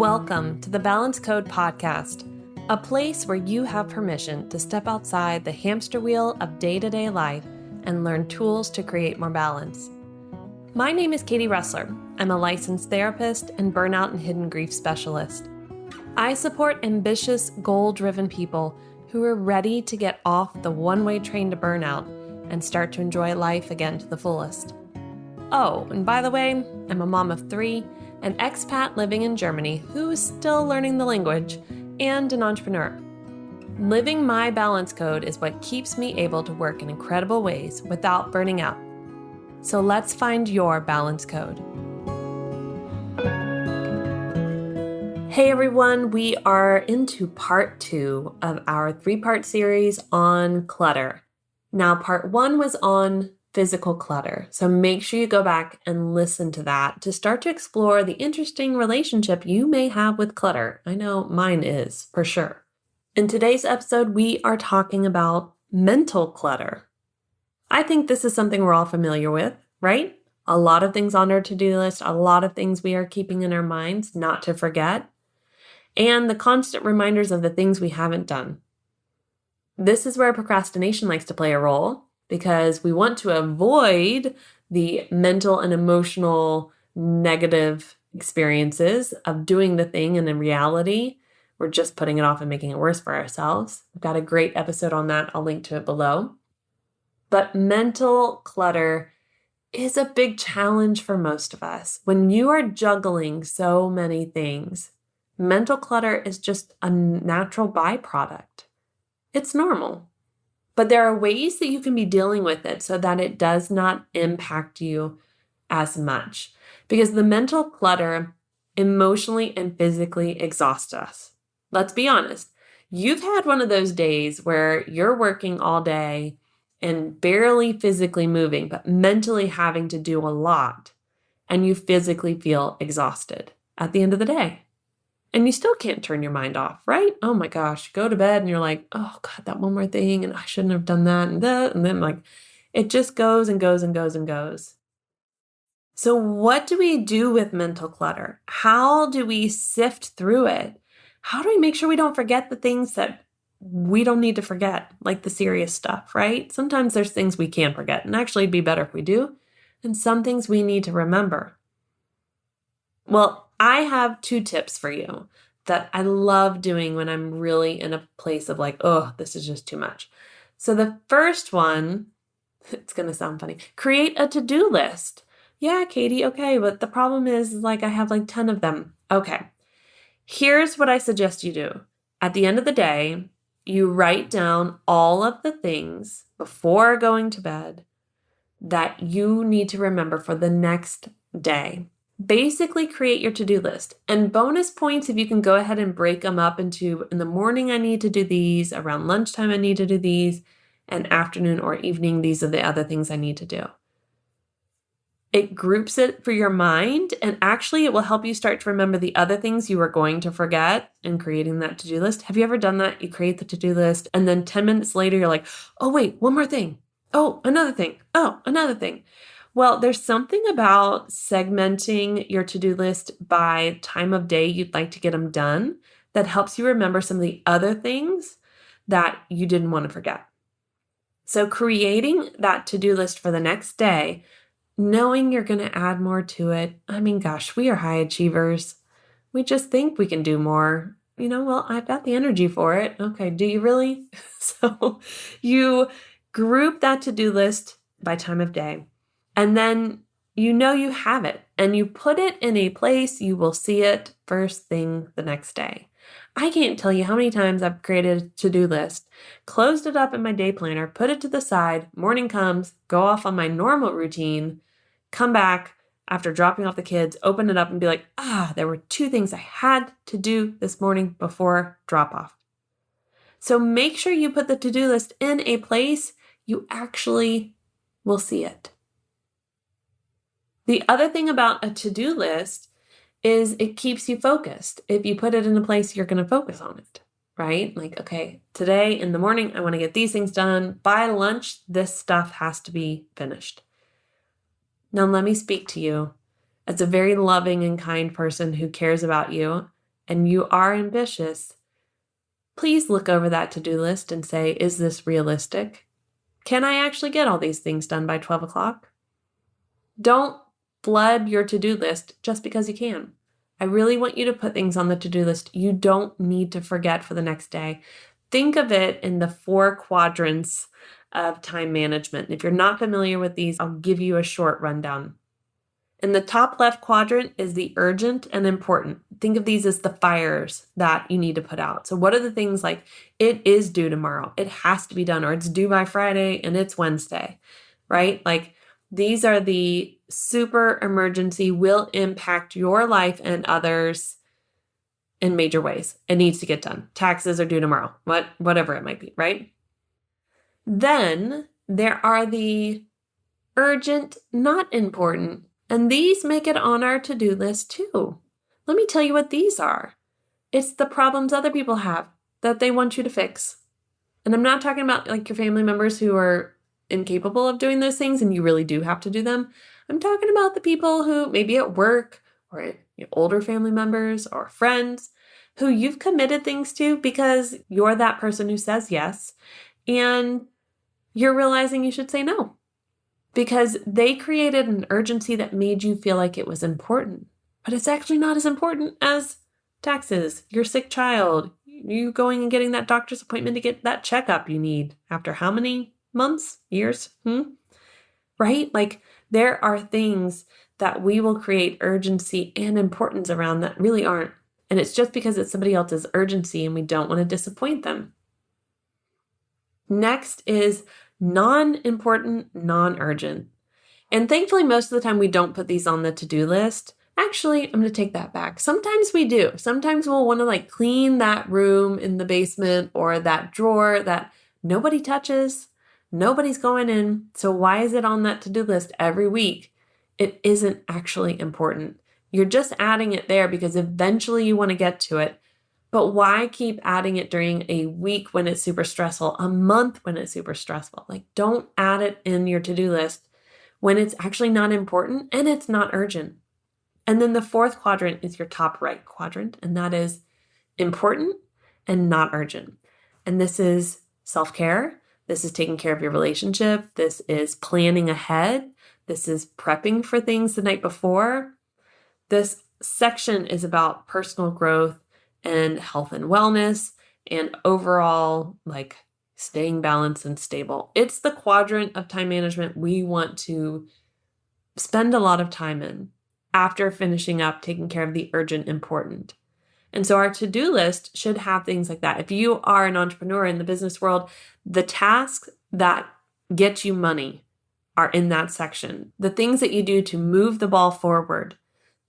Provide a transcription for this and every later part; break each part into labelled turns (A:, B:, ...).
A: Welcome to the Balance Code Podcast, a place where you have permission to step outside the hamster wheel of day-to-day life and learn tools to create more balance. My name is Katie Ressler. I'm a licensed therapist and burnout and hidden grief specialist. I support ambitious, goal-driven people who are ready to get off the one-way train to burnout and start to enjoy life again to the fullest. Oh, and by the way, I'm a mom of 3, an expat living in Germany who is still learning the language, and an entrepreneur. Living my balance code is what keeps me able to work in incredible ways without burning out. So let's find your balance code. Hey everyone, we are into part 2 of our 3-part series on clutter. Now, part 1 was on physical clutter, so make sure you go back and listen to that to start to explore the interesting relationship you may have with clutter. I know mine is, for sure. In today's episode, we are talking about mental clutter. I think this is something we're all familiar with, right? A lot of things on our to-do list, a lot of things we are keeping in our minds not to forget, and the constant reminders of the things we haven't done. This is where procrastination likes to play a role, because we want to avoid the mental and emotional negative experiences of doing the thing, and in reality, we're just putting it off and making it worse for ourselves. I've got a great episode on that. I'll link to it below. But mental clutter is a big challenge for most of us. When you are juggling so many things, mental clutter is just a natural byproduct. It's normal. But there are ways that you can be dealing with it so that it does not impact you as much. Because the mental clutter emotionally and physically exhausts us. Let's be honest. You've had one of those days where you're working all day and barely physically moving, but mentally having to do a lot, and you physically feel exhausted at the end of the day. And you still can't turn your mind off, right? Oh my gosh, go to bed and you're like, oh God, that one more thing, and I shouldn't have done that, and that, and then like, it just goes and goes and goes and goes. So what do we do with mental clutter? How do we sift through it? How do we make sure we don't forget the things that we don't need to forget, like the serious stuff, right? Sometimes there's things we can't forget, and actually it'd be better if we do, and some things we need to remember. Well, I have 2 tips for you that I love doing when I'm really in a place of like, oh, this is just too much. So the first one, it's going to sound funny, create a to-do list. Yeah, Katie, okay, but the problem is like I have like 10 of them. Okay, here's what I suggest you do. At the end of the day, you write down all of the things before going to bed that you need to remember for the next day. Basically create your to-do list. And bonus points if you can go ahead and break them up into, in the morning I need to do these, around lunchtime I need to do these, and afternoon or evening these are the other things I need to do. It groups it for your mind, and actually it will help you start to remember the other things you were going to forget in creating that to-do list. Have you ever done that? You create the to-do list and then 10 minutes later you're like, oh wait, one more thing. Oh, another thing. Oh, another thing. Well, there's something about segmenting your to-do list by time of day you'd like to get them done that helps you remember some of the other things that you didn't want to forget. So creating that to-do list for the next day, knowing you're going to add more to it. I mean, gosh, we are high achievers. We just think we can do more. Well, I've got the energy for it. Okay, do you really? So you group that to-do list by time of day. And then you have it and you put it in a place you will see it first thing the next day. I can't tell you how many times I've created a to-do list, closed it up in my day planner, put it to the side, morning comes, go off on my normal routine, come back after dropping off the kids, open it up and be like, there were 2 things I had to do this morning before drop off. So make sure you put the to-do list in a place you actually will see it. The other thing about a to-do list is it keeps you focused. If you put it in a place, you're going to focus on it, right? Like, okay, today in the morning, I want to get these things done. By lunch, this stuff has to be finished. Now, let me speak to you as a very loving and kind person who cares about you and you are ambitious, please look over that to-do list and say, is this realistic? Can I actually get all these things done by 12 o'clock? Don't flood your to-do list just because you can. I really want you to put things on the to-do list you don't need to forget for the next day. Think of it in the 4 quadrants of time management. If you're not familiar with these, I'll give you a short rundown. In the top left quadrant is the urgent and important. Think of these as the fires that you need to put out. So what are the things like, it is due tomorrow, it has to be done, or it's due by Friday and it's Wednesday, right? Like these are the super emergency, will impact your life and others in major ways. It needs to get done. Taxes are due tomorrow, whatever it might be, right? Then there are the urgent, not important. And these make it on our to-do list too. Let me tell you what these are. It's the problems other people have that they want you to fix. And I'm not talking about like your family members who are incapable of doing those things and you really do have to do them. I'm talking about the people who maybe at work or older family members or friends who you've committed things to because you're that person who says yes and you're realizing you should say no. Because they created an urgency that made you feel like it was important. But it's actually not as important as taxes, your sick child, you going and getting that doctor's appointment to get that checkup you need after how many months, years? Right? Like there are things that we will create urgency and importance around that really aren't. And it's just because it's somebody else's urgency and we don't want to disappoint them. Next is non-important, non-urgent. And thankfully, most of the time we don't put these on the to-do list. Actually, I'm going to take that back. Sometimes we do. Sometimes we'll want to like clean that room in the basement or that drawer that nobody touches. Nobody's going in. So why is it on that to-do list every week? It isn't actually important. You're just adding it there because eventually you want to get to it. But why keep adding it during a week when it's super stressful, a month when it's super stressful? Like, don't add it in your to-do list when it's actually not important and it's not urgent. And then the 4th quadrant is your top right quadrant, and that is important and not urgent. And this is self-care. This is taking care of your relationship. This is planning ahead. This is prepping for things the night before. This section is about personal growth and health and wellness and overall like staying balanced and stable. It's the quadrant of time management we want to spend a lot of time in after finishing up taking care of the urgent important. And so our to-do list should have things like that. If you are an entrepreneur in the business world, the tasks that get you money are in that section. The things that you do to move the ball forward,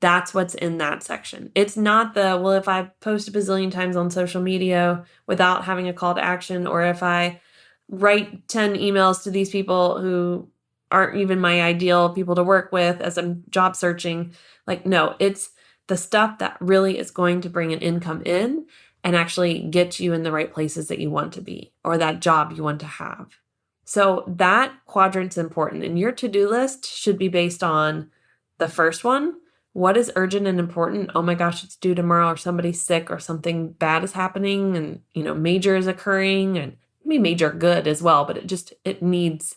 A: that's what's in that section. It's not the, well, if I post a bazillion times on social media without having a call to action, or if I write 10 emails to these people who aren't even my ideal people to work with as I'm job searching. Like, no, it's the stuff that really is going to bring an income in and actually get you in the right places that you want to be or that job you want to have. So that quadrant's important. And your to-do list should be based on the first one. What is urgent and important? Oh my gosh, it's due tomorrow, or somebody's sick, or something bad is happening, and major is occurring, and maybe major good as well, but it needs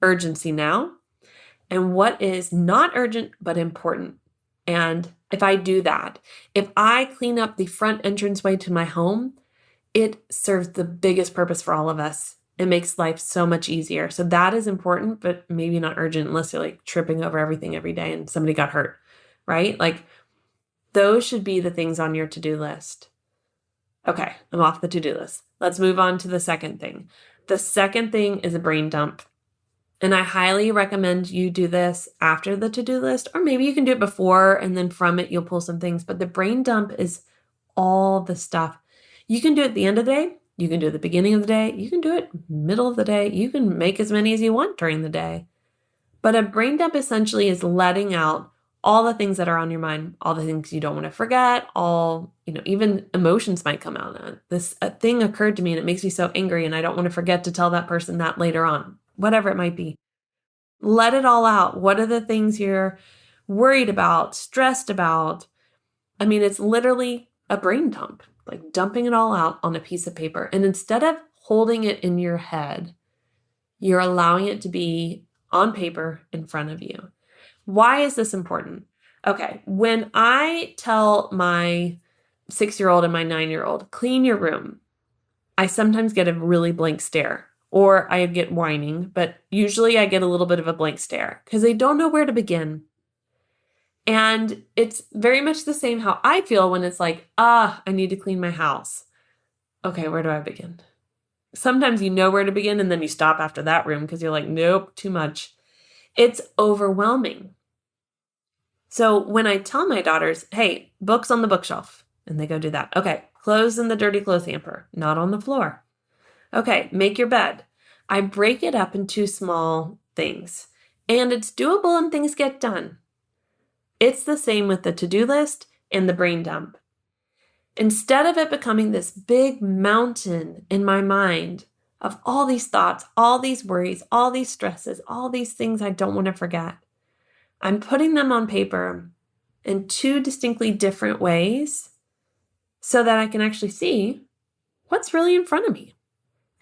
A: urgency now. And what is not urgent but important? And if I do that, if I clean up the front entranceway to my home, it serves the biggest purpose for all of us. It makes life so much easier. So that is important, but maybe not urgent unless you're like tripping over everything every day and somebody got hurt, right? Like those should be the things on your to-do list. Okay, I'm off the to-do list. Let's move on to the second thing. The second thing is a brain dump. And I highly recommend you do this after the to-do list, or maybe you can do it before and then from it you'll pull some things. But the brain dump is all the stuff. You can do it at the end of the day. You can do it at the beginning of the day. You can do it middle of the day. You can make as many as you want during the day. But a brain dump essentially is letting out all the things that are on your mind, all the things you don't want to forget, even emotions might come out. A thing occurred to me and it makes me so angry and I don't want to forget to tell that person that later on. Whatever it might be. Let it all out. What are the things you're worried about, stressed about? I mean, it's literally a brain dump, like dumping it all out on a piece of paper. And instead of holding it in your head, you're allowing it to be on paper in front of you. Why is this important? Okay, when I tell my 6-year-old and my 9-year-old, clean your room, I sometimes get a really blank stare, or I get whining, but usually I get a little bit of a blank stare because they don't know where to begin. And it's very much the same how I feel when it's like, I need to clean my house. Okay, where do I begin? Sometimes you know where to begin and then you stop after that room because you're like, nope, too much. It's overwhelming. So when I tell my daughters, hey, books on the bookshelf, and they go do that. Okay, clothes in the dirty clothes hamper, not on the floor. Okay, make your bed. I break it up into small things, and it's doable and things get done. It's the same with the to-do list and the brain dump. Instead of it becoming this big mountain in my mind of all these thoughts, all these worries, all these stresses, all these things I don't want to forget, I'm putting them on paper in 2 distinctly different ways so that I can actually see what's really in front of me.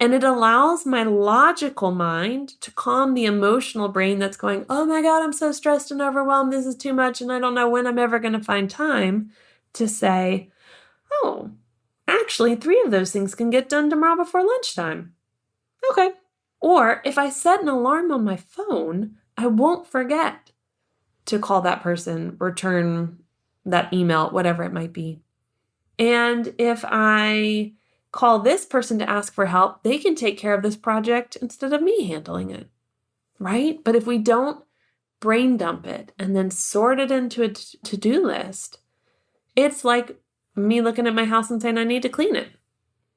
A: And it allows my logical mind to calm the emotional brain that's going, oh my God, I'm so stressed and overwhelmed. This is too much. And I don't know when I'm ever going to find time to say, oh, actually 3 of those things can get done tomorrow before lunchtime. Okay. Or if I set an alarm on my phone, I won't forget to call that person, return that email, whatever it might be. And if I call this person to ask for help, they can take care of this project instead of me handling it, right? But if we don't brain dump it and then sort it into a to-do list, it's like me looking at my house and saying, I need to clean it.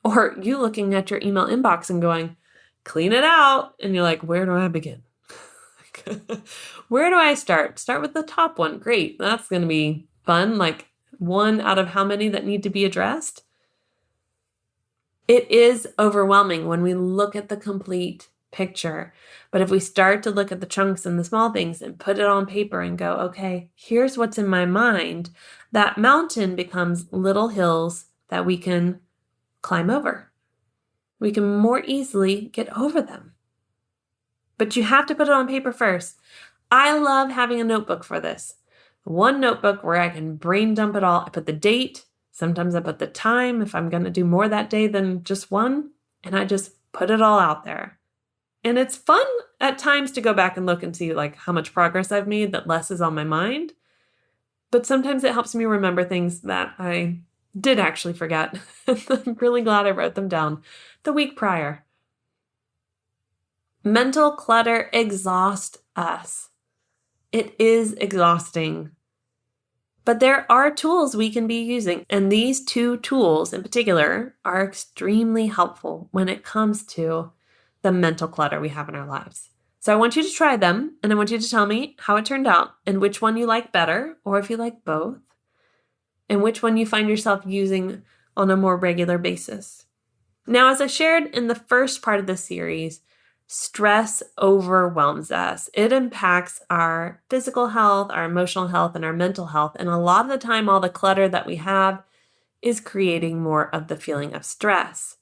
A: Or you looking at your email inbox and going, clean it out. And you're like, where do I begin? Where do I start? Start with the top one. Great. That's going to be fun. Like 1 out of how many that need to be addressed? It is overwhelming when we look at the complete picture. But if we start to look at the chunks and the small things and put it on paper and go, okay, here's what's in my mind, that mountain becomes little hills that we can climb over. We can more easily get over them. But you have to put it on paper first. I love having a notebook for this. 1 notebook where I can brain dump it all. I put the date. Sometimes I put the time if I'm going to do more that day than just 1. And I just put it all out there. And it's fun at times to go back and look and see like how much progress I've made, that less is on my mind. But sometimes it helps me remember things that I did actually forget. I'm really glad I wrote them down the week prior. Mental clutter exhausts us. It is exhausting. But there are tools we can be using, and these 2 tools in particular are extremely helpful when it comes to the mental clutter we have in our lives. So I want you to try them, and I want you to tell me how it turned out and which one you like better, or if you like both, and which one you find yourself using on a more regular basis. Now, as I shared in the first part of the series, stress overwhelms us. It impacts our physical health, our emotional health, and our mental health. And a lot of the time, all the clutter that we have is creating more of the feeling of stress.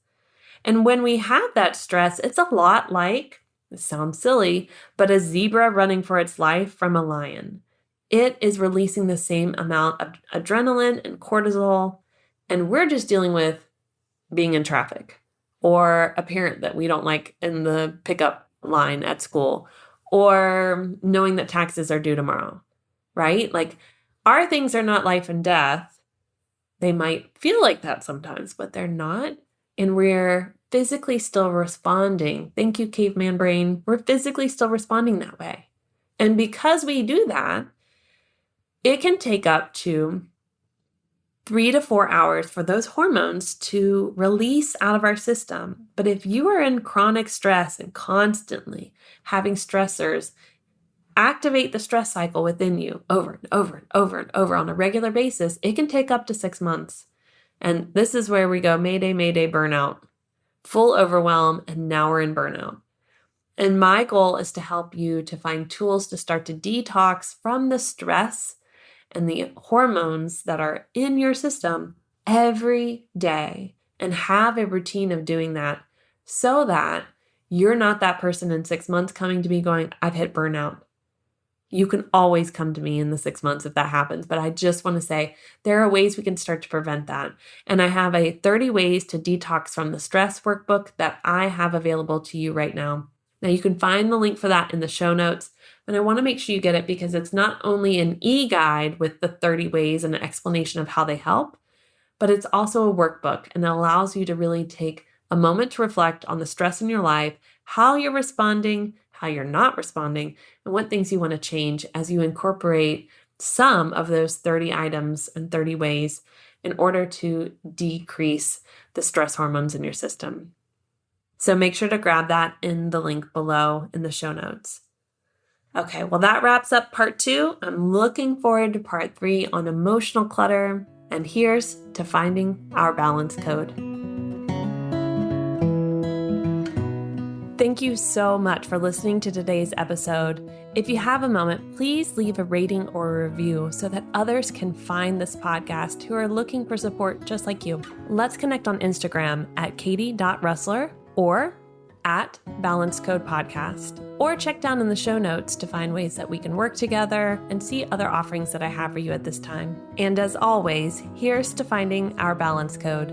A: And when we have that stress, it's a lot like, it sounds silly, but a zebra running for its life from a lion. It is releasing the same amount of adrenaline and cortisol, and we're just dealing with being in traffic, or a parent that we don't like in the pickup line at school, or knowing that taxes are due tomorrow, right? Like our things are not life and death. They might feel like that sometimes, but they're not. And we're physically still responding. Thank you, caveman brain. We're physically still responding that way. And because we do that, it can take up to 3 to 4 hours for those hormones to release out of our system. But if you are in chronic stress and constantly having stressors activate the stress cycle within you over and over and over and over on a regular basis, it can take up to 6 months. And this is where we go, mayday, mayday, burnout, full overwhelm, and now we're in burnout. And my goal is to help you to find tools to start to detox from the stress and the hormones that are in your system every day and have a routine of doing that so that you're not that person in 6 months coming to me going, I've hit burnout. You can always come to me in the 6 months if that happens. But I just want to say there are ways we can start to prevent that. And I have a 30 ways to detox from the stress workbook that I have available to you right now. Now you can find the link for that in the show notes. And I want to make sure you get it because it's not only an e-guide with the 30 ways and an explanation of how they help, but it's also a workbook and it allows you to really take a moment to reflect on the stress in your life, how you're responding, how you're not responding, and what things you want to change as you incorporate some of those 30 items and 30 ways in order to decrease the stress hormones in your system. So make sure to grab that in the link below in the show notes. Okay, well, that wraps up part 2. I'm looking forward to part 3 on emotional clutter. And here's to finding our balance code. Thank you so much for listening to today's episode. If you have a moment, please leave a rating or a review so that others can find this podcast who are looking for support just like you. Let's connect on Instagram at katie.russler or at Balance Code Podcast, or check down in the show notes to find ways that we can work together and see other offerings that I have for you at this time. And as always, here's to finding our balance code.